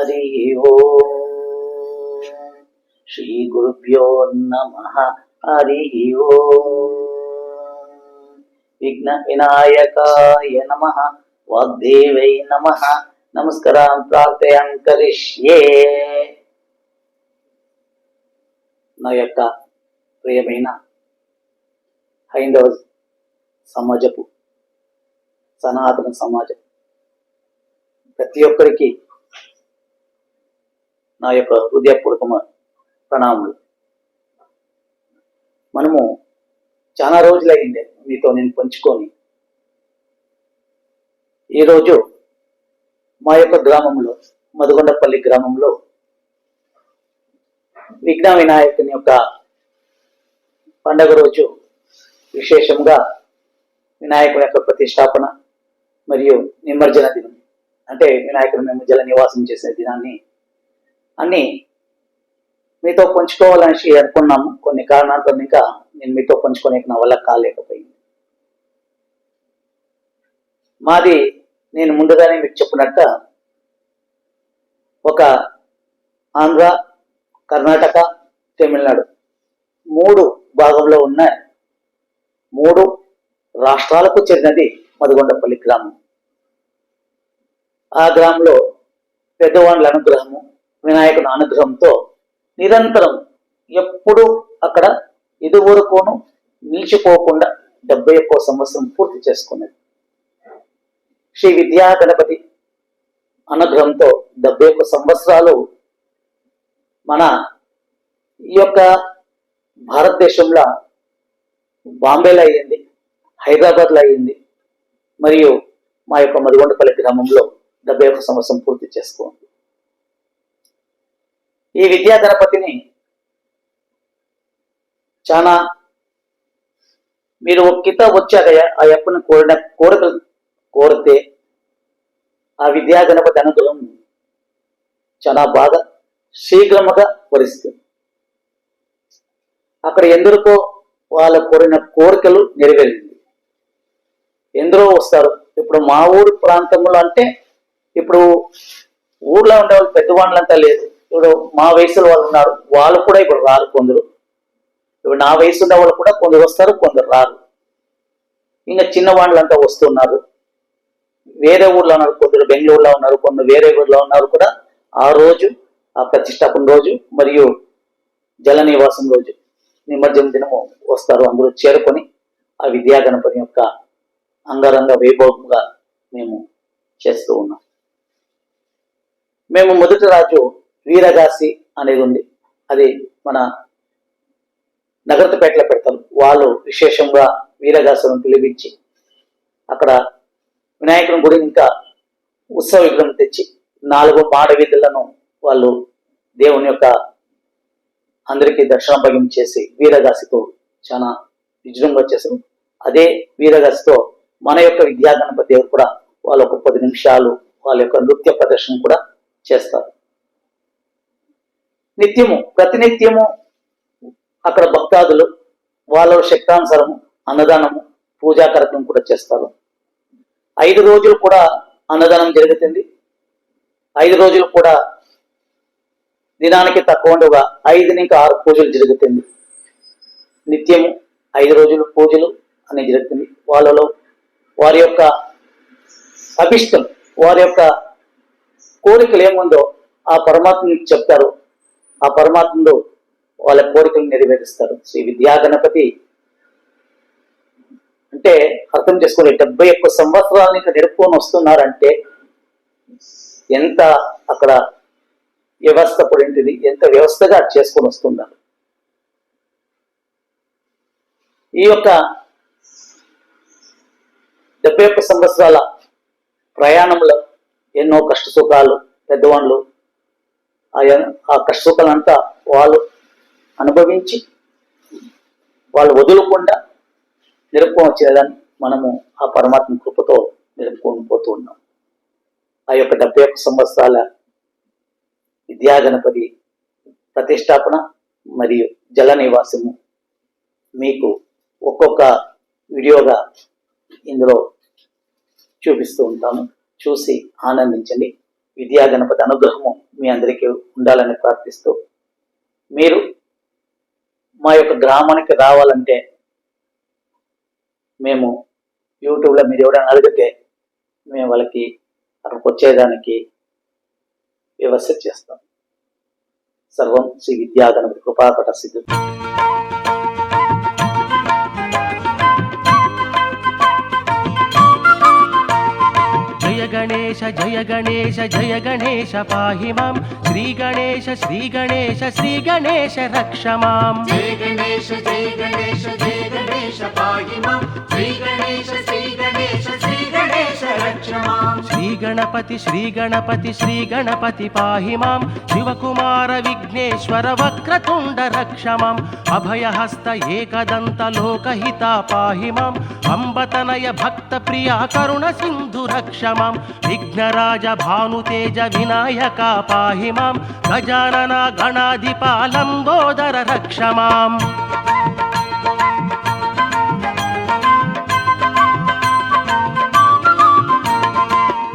హరి ఓం శ్రీ గురుభ్యో నమః. హరి ఓం విఘ్న వినాయకాయ నమః. వాగ్దేవై నమః. నమస్కారం ప్రార్థయం కరిష్యే. నా యొక్క ప్రియమైన హైందవ సమాజపు సనాతన సమాజం ప్రతి ఒక్కరికి నా యొక్క హృదయపూర్వక ప్రణామాలు. మనము చాలా రోజులైంది మీతో నేను పంచుకొని. ఈరోజు మా యొక్క గ్రామంలో, మధుగొండపల్లి గ్రామంలో విఘ్న వినాయకుని యొక్క పండగ రోజు విశేషంగా వినాయకుని యొక్క ప్రతిష్టాపన మరియు నిమజ్జన దినం, అంటే వినాయకుడు మేము జల నివాసం చేసే దినాన్ని అన్ని మీతో పంచుకోవాలని అనుకున్నాము. కొన్ని కారణాలతో ఇంకా నేను మీతో పంచుకోనే నా వల్ల కాలేకపోయింది. మాది నేను ముందుగానే మీకు చెప్పినట్టు ఒక ఆంధ్ర, కర్ణాటక, తమిళనాడు 3 భాగంలో ఉన్న 3 రాష్ట్రాలకు చెందినది మధుగొండపల్లి గ్రామం. ఆ గ్రామంలో పెద్దవాళ్ళ అనుగ్రహము, వినాయకుని అనుగ్రహంతో నిరంతరం ఎప్పుడు అక్కడ ఇదివరకును నిలిచిపోకుండా 71వ సంవత్సరం పూర్తి చేసుకున్నది. శ్రీ విద్యా గణపతి అనుగ్రహంతో 71 సంవత్సరాలు మన ఈ యొక్క భారతదేశంలో బాంబేలో అయ్యింది, హైదరాబాద్లో అయ్యింది, మరియు మా యొక్క మధుగొండపల్లి గ్రామంలో 71 సంవత్సరం పూర్తి చేసుకోండి. ఈ విద్యా గణపతిని చాలా మీరు ఒక కితాబ్ వచ్చాక ఆ యప్పని కోరికలు కోరితే ఆ విద్యా గణపతి అనుగ్రహం చాలా బాగా శీఘ్రముగా వరిస్తుంది. అక్కడ ఎందరికో వాళ్ళ కోరిన కోరికలు నెరవేరింది. ఎందరో వస్తారు. ఇప్పుడు మా ఊరు ప్రాంతంలో అంటే ఇప్పుడు ఊర్లో ఉండే వాళ్ళు పెద్దవాళ్ళంతా లేదు. ఇప్పుడు మా వయసులో వాళ్ళు ఉన్నారు, వాళ్ళు కూడా ఇప్పుడు రారు. కొందరు ఇప్పుడు నా వయసు ఉన్న వాళ్ళు కూడా కొందరు వస్తారు, కొందరు రారు. ఇంకా చిన్న వాళ్ళంతా వస్తున్నారు. వేరే ఊర్లో ఉన్నారు, కొందరు బెంగళూరులో ఉన్నారు, కొందరు వేరే ఊర్లో ఉన్నారు కూడా. ఆ రోజు ఆ ప్రతిష్టాపన రోజు మరియు జల నివాసం రోజు నిమజ్జన దినము వస్తారు. అందరూ చేరుకొని ఆ విద్యా గణపతి యొక్క అంగరంగ వైభవంగా మేము చేస్తూ ఉన్నాం. మేము మొదటి రాజు వీరగాసి అనేది ఉంది. అది మన నగరపేటలో పెడతారు. వాళ్ళు విశేషంగా వీరగాసులను పిలిపించి అక్కడ వినాయకుని గుడి ఇంకా ఉత్సవ విగ్రహం తెచ్చి 4 మాడ వీధులను వాళ్ళు దేవుని యొక్క అందరికీ దర్శనం భయం చేసి వీరగాసితో చాలా విజృంభంగా చేశారు. అదే వీరగాసితో మన యొక్క విద్యా గణపతి దేవుడు కూడా వాళ్ళు ఒక 10 నిమిషాలు వాళ్ళ యొక్క నృత్య ప్రదర్శన కూడా చేస్తారు. నిత్యము ప్రతినిత్యము అక్కడ భక్తాదులు వాళ్ళ శక్తానుసారము అన్నదానము, పూజా కార్యక్రమం కూడా చేస్తారు. 5 రోజులు కూడా అన్నదానం జరుగుతుంది. 5 రోజులు కూడా దినానికి తక్కువ 5 నుంచి 6 పూజలు జరుగుతుంది. నిత్యము 5 రోజులు పూజలు అనేది జరుగుతుంది. వాళ్ళలో వారి యొక్క అభిష్టం, వారి యొక్క కోరికలు ఏముందో ఆ పరమాత్మని చెప్తారు. ఆ పరమాత్ముడు వాళ్ళ కోరికలు నెరవేరుస్తారు. శ్రీ విద్యా గణపతి అంటే అర్థం చేసుకుని 71 సంవత్సరాలని నడుపుకొని వస్తున్నారంటే ఎంత అక్కడ వ్యవస్థ పడింటిది, ఎంత వ్యవస్థగా చేసుకొని వస్తున్నారు. ఈ యొక్క 71 సంవత్సరాల ప్రయాణంలో ఎన్నో కష్ట సుఖాలు పెద్దవాళ్ళు ఆ కష్ట సుఖాలంతా వాళ్ళు అనుభవించి వాళ్ళు వదులకుండా నిలుపుకొని వచ్చేదాన్ని మనము ఆ పరమాత్మ కృపతో నిలుపుకొని పోతూ ఉన్నాం. ఆ యొక్క 71 సంవత్సరాల విద్యా గణపతి ప్రతిష్టాపన మరియు జల నివాసము మీకు ఒక్కొక్క వీడియోగా ఇందులో చూపిస్తూ ఉంటాము. చూసి ఆనందించండి. విద్యా గణపతి అనుగ్రహము మీ అందరికీ ఉండాలని ప్రార్థిస్తూ, మీరు మా యొక్క గ్రామానికి రావాలంటే మేము యూట్యూబ్లో మీరు ఎవరైనా అడిగితే మేము వాళ్ళకి అక్కడికి వచ్చేదానికి వ్యవస్థ చేస్తాం. సర్వం శ్రీ విద్యా గణపతి కృపాకట సిద్ధు. జయ గణేశ జయ గణేశ జయ గణేశ పాహి మాం, శ్రీ గణేశ శ్రీ గణేశ శ్రీ గణేశ రక్ష మాం. జయ గణేశ జయ గణేశ జయ గణేశ పాహి మాం, శ్రీ గణేశ శ్రీ గణేశ శ్రీ గణేశ రక్ష మాం. శ్రీ గణపతి శ్రీ గణపతి శ్రీ గణపతి పాహి మాం, శివకుమార విఘ్నేశ్వర వక్రతుండ రక్ష మాం. అభయహస్త ఏకదంత లోకహిత పాహి మాం, అంబతనయ భక్త ప్రియ కరుణ సింధు రక్ష మాం. విఘ్నరాజ భానుతేజ వినాయక పాహి మాం, గజానన గణాధిప లంబోదర రక్ష మాం.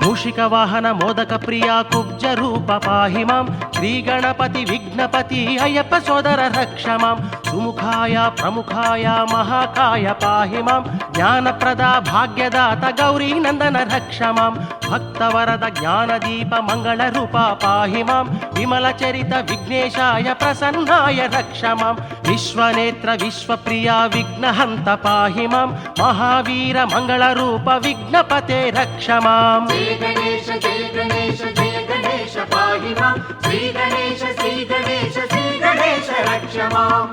మూషిక వాహన మోదక ప్రియా కుబ్జ రూప పాహి మాం, శ్రీ గణపతి విఘ్నపతి అయ్యప్ప సోదర రక్ష మాం. సుముఖాయ ప్రముఖాయ మహాకాయ పాహి మాం, జ్ఞానప్రద భాగ్యదాత గౌరీ నందన రక్ష మాం. భక్తవరద జ్ఞానదీప మంగళ రూప పాహి మాం, విమల చరిత విఘ్నేశాయ ప్రసన్నాయ రక్ష మాం. విశ్వనేత్ర విశ్వప్రియ విఘ్నహంత పాహి మాం, మహావీర మంగళ రూప విఘ్నపతే రక్ష మాం. జయ గణేశ జయ గణేశ జయ గణేశ పాహి మాం, శ్రీ గణేశ శ్రీ గణేశ శ్రీ గణేశ రక్ష మాం.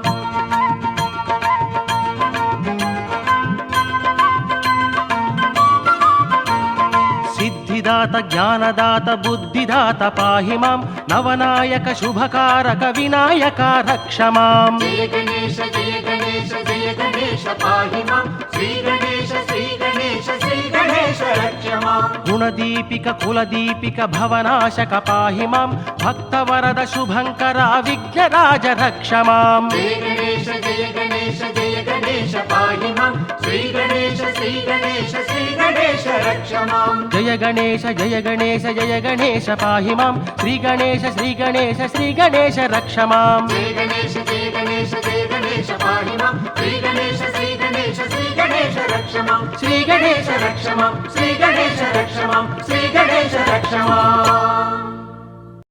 సిద్ధిదాత జ్ఞానదాత బుద్ధిదాత పాహి మాం, నవనాయక శుభకారక వినాయక రక్ష మాం. జయ గణేశ జయ గణేశ జయ గణేశ పాహి మాం, శ్రీ గణేశ శ్రీ గణేశ శ్రీ గణేశ రక్ష మాం. గుణదీపిక కులదీపిక భవనాశక పాహి మాం, భక్తవరద శుభంకర విఘ్నరాజ రక్ష మాం. జయ గణేశ జయ గణేశ జయ గణేశ పాహి మాం, శ్రీ గణేశ శ్రీ గణేశ శ్రీ గణేశ రక్ష మాం. జయ గణేశ జయ గణేశ జయ గణేశ పాహి మాం, శ్రీ గణేశ శ్రీ గణేశ శ్రీ గణేశ రక్ష మాం. జయ గణేశ జయ గణేశ జయ గణేశ పాహి మాం, శ్రీ గణేశ శ్రీ గణేశ శ్రీ గణేశ రక్ష మాం. శ్రీ గణేశ రక్ష మాం, శ్రీ గణేశ రక్ష మాం, శ్రీ గణేశ రక్ష మాం.